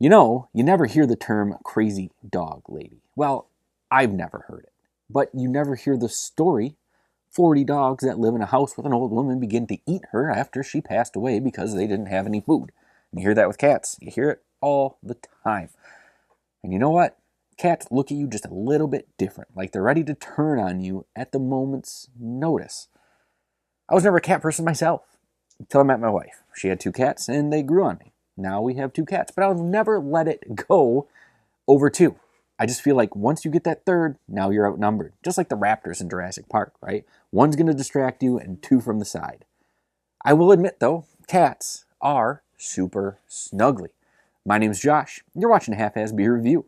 You know, you never hear the term crazy dog lady. Well, I've never heard it. But you never hear the story 40 dogs that live in a house with an old woman begin to eat her after she passed away because they didn't have any food. You hear that with cats. You hear it all the time. And you know what? Cats look at you just a little bit different, like they're ready to turn on you at the moment's notice. I was never a cat person myself until I met my wife. She had 2 cats and they grew on me. Now we have 2 cats, but I'll never let it go over 2. I just feel like once you get that 3rd, now you're outnumbered. Just like the raptors in Jurassic Park, right? 1's going to distract you and 2 from the side. I will admit, though, cats are super snuggly. My name's Josh. You're watching Half-Ass Beer Review.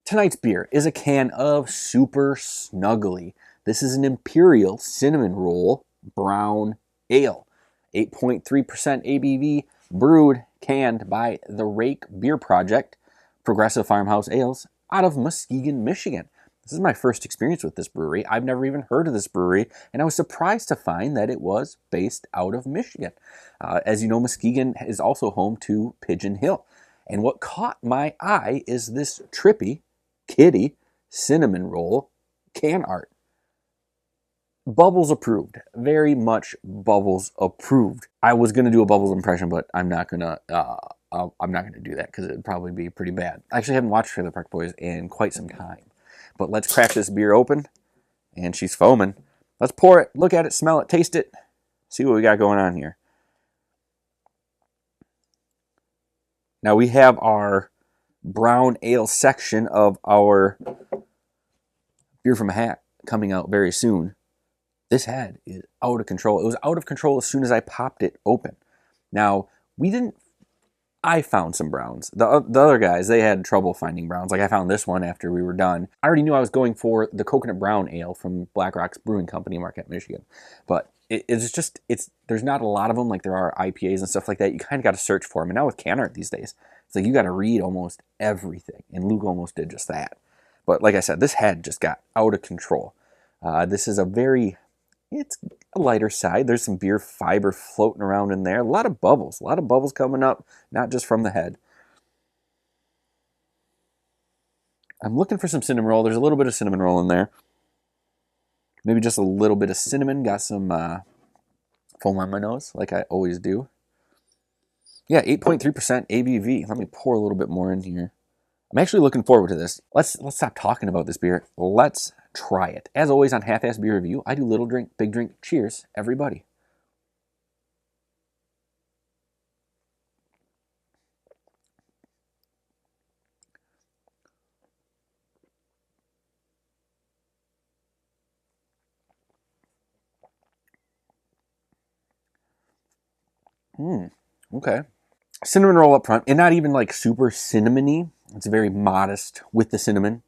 Tonight's beer is a can of Supurr Snuggly. This is an Imperial Cinnamon Roll Brown Ale. 8.3% ABV, brewed, canned by the Rake Beer Project, Progressive Farmhouse Ales, out of Muskegon, Michigan. This is my first experience with this brewery. I've never even heard of this brewery, and I was surprised to find that it was based out of Michigan. As you know, Muskegon is also home to Pigeon Hill. And what caught my eye is this trippy kitty cinnamon roll can art. Bubbles approved. Very much Bubbles approved. I was going to do a Bubbles impression, but I'm not going to do that because it'd probably be pretty bad. I actually haven't watched Trailer Park Boys in quite some time. But let's crack this beer open. And she's foaming. Let's pour it, look at it, smell it, taste it, see what we got going on here. Now we have our brown ale section of our beer from a hat coming out very soon. This head is out of control. It was out of control as soon as I popped it open. Now, I found some browns. The other guys, they had trouble finding browns. Like I found this one after we were done. I already knew I was going for the coconut brown ale from Black Rock's Brewing Company, Marquette, Michigan. But there's not a lot of them like there are IPAs and stuff like that. You kind of got to search for them. And now with can art these days, it's like you got to read almost everything. And Luke almost did just that. But like I said, this head just got out of control. This is it's a lighter side. There's some beer fiber floating around in there. A lot of bubbles coming up, not just from the head. I'm looking for some cinnamon roll. There's a little bit of cinnamon roll in there. Maybe just a little bit of cinnamon. Got some foam on my nose, like I always do. Yeah, 8.3% ABV. Let me pour a little bit more in here. I'm actually looking forward to this. Let's stop talking about this beer. Let's try it. As always on Half-Ass Beer Review, I do little drink, big drink. Cheers, everybody. Okay. Cinnamon roll up front, and not even like super cinnamony. It's very modest with the cinnamon,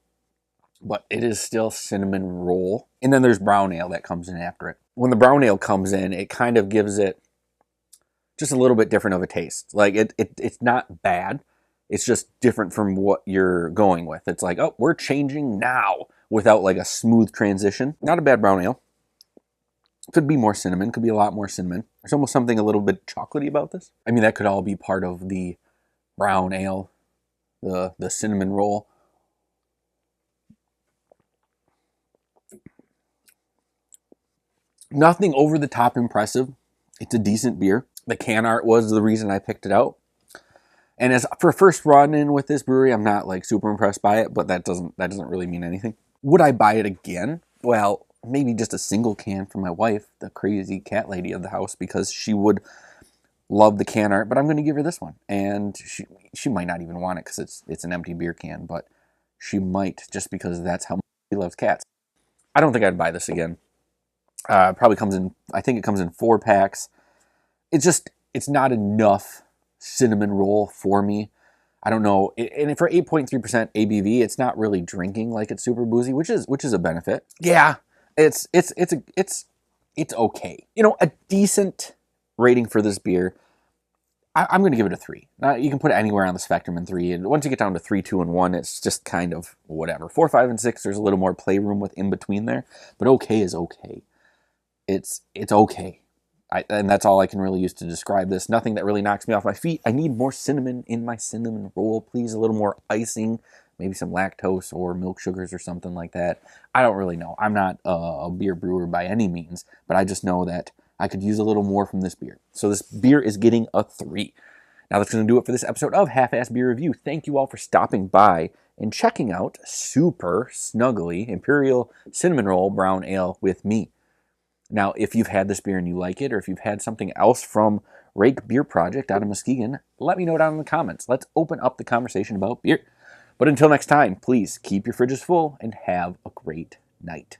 but it is still cinnamon roll. And then there's brown ale that comes in after it. When the brown ale comes in, it kind of gives it just a little bit different of a taste. Like it's not bad. It's just different from what you're going with. It's like, oh, we're changing now without like a smooth transition. Not a bad brown ale. Could be more cinnamon. Could be a lot more cinnamon. There's almost something a little bit chocolatey about this. I mean, that could all be part of the brown ale, the cinnamon roll. Nothing over the top impressive. It's a decent beer. The can art was the reason I picked it out. And as for a first run in with this brewery, I'm not like super impressed by it, but that doesn't really mean anything. Would I buy it again? Well, maybe just a single can for my wife, the crazy cat lady of the house, because she would love the can art, but I'm going to give her this one. And she might not even want it because it's an empty beer can, but she might just because that's how much she loves cats. I don't think I'd buy this again. Probably comes in, I think it comes in 4 packs. It's not enough cinnamon roll for me. I don't know. And for 8.3% ABV, it's not really drinking like it's super boozy, which is a benefit. Yeah, it's okay. You know, a decent rating for this beer. I'm going to give it a 3. You can put it anywhere on the spectrum in 3. And once you get down to 3, 2, and 1, it's just kind of whatever. 4, 5, and 6, there's a little more playroom with in between there. But okay is okay. It's okay. And that's all I can really use to describe this. Nothing that really knocks me off my feet. I need more cinnamon in my cinnamon roll, please. A little more icing, maybe some lactose or milk sugars or something like that. I don't really know. I'm not a beer brewer by any means, but I just know that I could use a little more from this beer. So this beer is getting a 3. Now that's going to do it for this episode of Half-Ass Beer Review. Thank you all for stopping by and checking out Supurr Snuggly Imperial Cinnamon Roll Brown Ale with me. Now, if you've had this beer and you like it, or if you've had something else from Rake Beer Project out of Muskegon, let me know down in the comments. Let's open up the conversation about beer. But until next time, please keep your fridges full and have a great night.